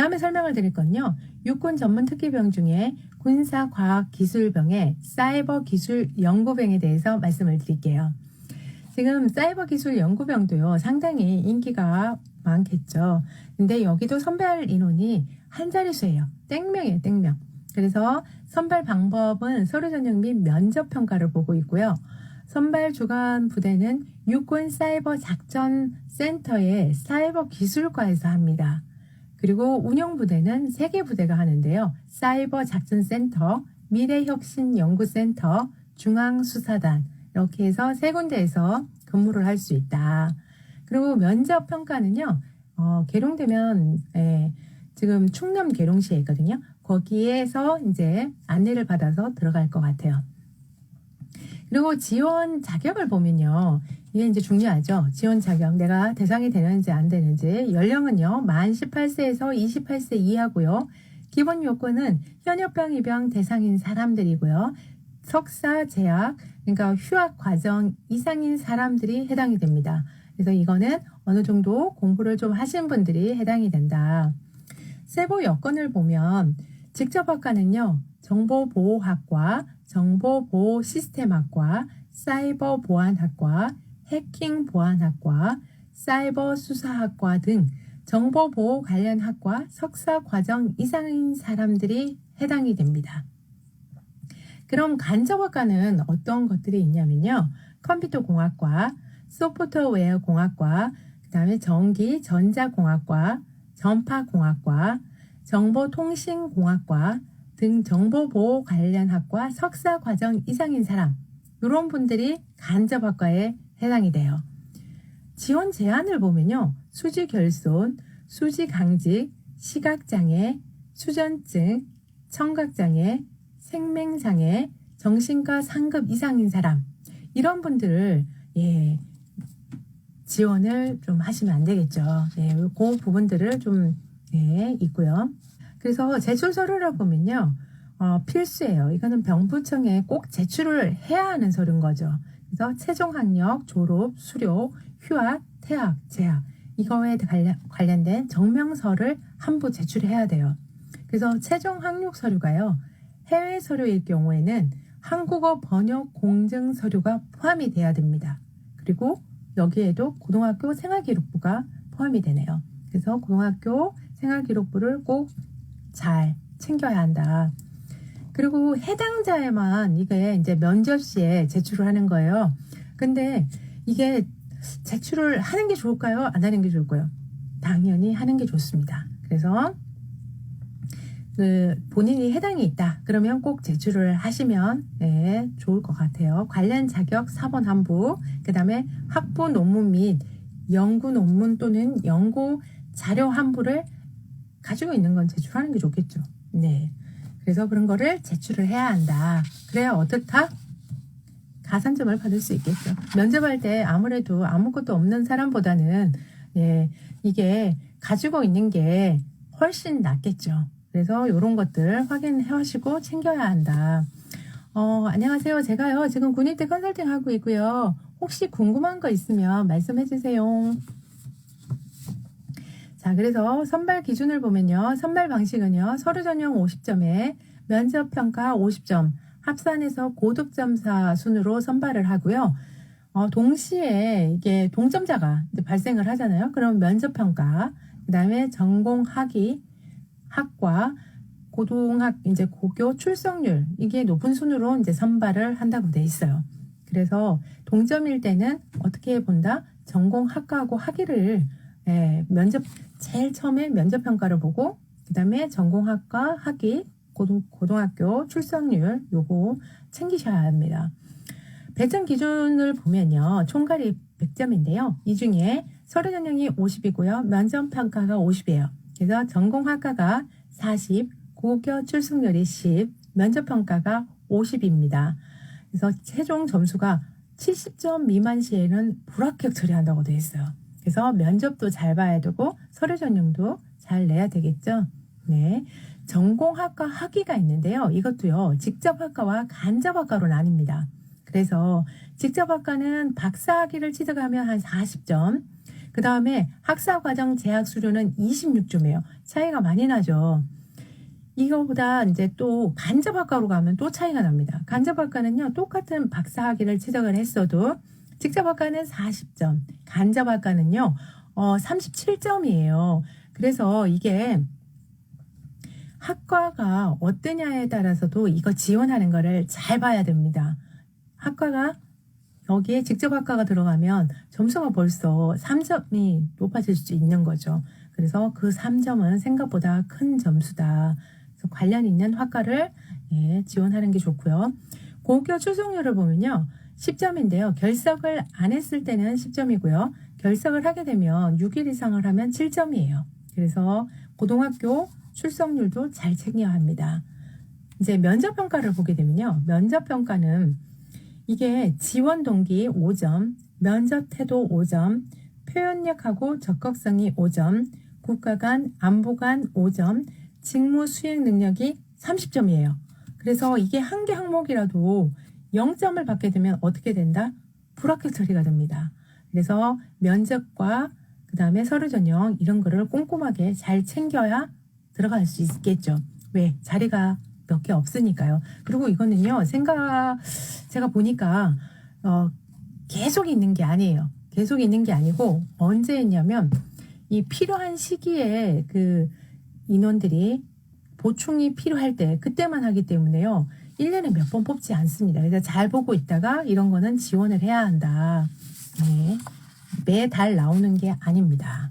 다음에 설명을 드릴 건요. 육군 전문 특기병 중에 군사과학기술병의 사이버기술연구병에 대해서 말씀을 드릴게요. 지금 사이버기술연구병도요. 상당히 인기가 많겠죠. 근데 여기도 선발 인원이 한 자릿수예요. 땡명이에요. 땡명. 그래서 선발 방법은 서류 전형 및 면접 평가를 보고 있고요. 선발 주관 부대는 육군 사이버 작전 센터의 사이버 기술과에서 합니다. 그리고 운영 부대는 3개 부대가 하는데요. 사이버 작전 센터, 미래혁신연구센터, 중앙수사단 이렇게 해서 3군데에서 근무를 할 수 있다. 그리고 면접 평가는요. 계룡되면 지금 충남 계룡시에 있거든요. 거기에서 이제 안내를 받아서 들어갈 것 같아요. 그리고 지원 자격을 보면요. 이게 이제 중요하죠. 지원 자격. 내가 대상이 되는지 안 되는지. 연령은요. 만 18세에서 28세 이하고요. 기본 요건은 현역병 입영 대상인 사람들이고요. 석사, 재학, 그러니까 휴학 과정 이상인 사람들이 해당이 됩니다. 그래서 이거는 어느 정도 공부를 좀 하신 분들이 해당이 된다. 세부 여건을 보면 직접학과는요. 정보보호학과, 정보보호시스템학과, 사이버보안학과, 해킹보안학과, 사이버수사학과 등 정보보호 관련 학과 석사 과정 이상인 사람들이 해당이 됩니다. 그럼 간접학과는 어떤 것들이 있냐면요. 컴퓨터공학과, 소프트웨어공학과, 그 다음에 전기, 전자공학과, 전파공학과, 정보통신공학과 등 정보보호 관련 학과 석사 과정 이상인 사람 이런 분들이 간접학과에 해당이 돼요. 지원 제한을 보면요. 수지결손, 수지강직, 시각장애, 수전증, 청각장애, 생맹장애, 정신과 상급 이상인 사람 이런 분들을 지원을 좀 하시면 안 되겠죠. 그 부분들을 좀 있고요. 그래서 제출 서류를 보면요. 필수예요. 이거는 병부청에 꼭 제출을 해야 하는 서류인 거죠. 그래서 최종 학력, 졸업, 수료, 휴학, 퇴학, 재학 이거에 관련된 정명서를 한 부 제출해야 돼요. 그래서 최종 학력 서류가요. 해외 서류일 경우에는 한국어 번역 공증 서류가 포함이 돼야 됩니다. 그리고 여기에도 고등학교 생활기록부가 포함이 되네요. 그래서 고등학교 생활기록부를 꼭 잘 챙겨야 한다. 그리고 해당자에만 이게 이제 면접 시에 제출을 하는 거예요. 근데 이게 제출을 하는 게 좋을까요? 안 하는 게 좋을까요? 당연히 하는 게 좋습니다. 그래서 본인이 해당이 있다. 그러면 꼭 제출을 하시면 좋을 것 같아요. 관련 자격 4번 한부, 그 다음에 학부 논문 및 연구 논문 또는 연구 자료 한부를 가지고 있는 건 제출하는 게 좋겠죠. 네. 그래서 그런 거를 제출을 해야 한다. 그래야 어떻다? 가산점을 받을 수 있겠죠. 면접할 때 아무래도 아무것도 없는 사람보다는 이게 가지고 있는 게 훨씬 낫겠죠. 그래서 이런 것들 확인해 하시고 챙겨야 한다. 안녕하세요. 제가요 지금 군의대 컨설팅 하고 있고요. 혹시 궁금한 거 있으면 말씀해 주세요. 자, 그래서 선발 기준을 보면요. 선발 방식은요. 서류 전형 50점에 면접 평가 50점, 합산해서 고득점사 순으로 선발을 하고요. 동시에 이게 동점자가 이제 발생을 하잖아요. 그럼 면접 평가, 그다음에 전공 학과, 고등학 이제 고교 출석률 이게 높은 순으로 이제 선발을 한다고 돼 있어요. 그래서 동점일 때는 어떻게 본다? 전공 학과하고 학위를 면접 제일 처음에 면접 평가를 보고 그다음에 전공학과 학위 고등학교 출석률 요거 챙기셔야 합니다. 배점 기준을 보면요. 총괄이 100점인데요. 이 중에 서류 전형이 50이고요. 면접 평가가 50이에요. 그래서 전공학과가 40, 고교 출석률이 10, 면접 평가가 50입니다. 그래서 최종 점수가 70점 미만 시에는 불합격 처리한다고 되어 있어요. 그래서 면접도 잘 봐야 되고 서류 전형도 잘 내야 되겠죠. 네, 전공학과 학위가 있는데요. 이것도요. 직접학과와 간접학과로 나뉩니다. 그래서 직접학과는 박사학위를 취득하면 한 40점, 그 다음에 학사과정 재학 수료는 26점이에요. 차이가 많이 나죠. 이거보다 이제 또 간접학과로 가면 또 차이가 납니다. 간접학과는요, 똑같은 박사학위를 취득을 했어도 직접학과는 40점, 간접학과는요, 37점이에요. 그래서 이게 학과가 어떠냐에 따라서도 이거 지원하는 거를 잘 봐야 됩니다. 학과가 여기에 직접학과가 들어가면 점수가 벌써 3점이 높아질 수 있는 거죠. 그래서 그 3점은 생각보다 큰 점수다. 그래서 관련 있는 학과를 지원하는 게 좋고요. 고교 출석률을 보면요. 10점인데요. 결석을 안 했을 때는 10점이고요. 결석을 하게 되면 6일 이상을 하면 7점이에요. 그래서 고등학교 출석률도 잘 챙겨야 합니다. 이제 면접평가를 보게 되면요. 면접평가는 이게 지원 동기 5점, 면접 태도 5점, 표현력하고 적극성이 5점, 국가관, 안보관 5점, 직무 수행 능력이 30점이에요. 그래서 이게 한 개 항목이라도 0점을 받게 되면 어떻게 된다? 불합격 처리가 됩니다. 그래서 면접과 그 다음에 서류 전형 이런 거를 꼼꼼하게 잘 챙겨야 들어갈 수 있겠죠. 왜? 자리가 몇 개 없으니까요. 그리고 이거는요, 제가 보니까, 계속 있는 게 아니에요. 계속 있는 게 아니고, 언제 있냐면, 이 필요한 시기에 그 인원들이 보충이 필요할 때, 그때만 하기 때문에요. 1년에 몇 번 뽑지 않습니다. 그래서 잘 보고 있다가 이런 거는 지원을 해야 한다. 네. 매달 나오는 게 아닙니다.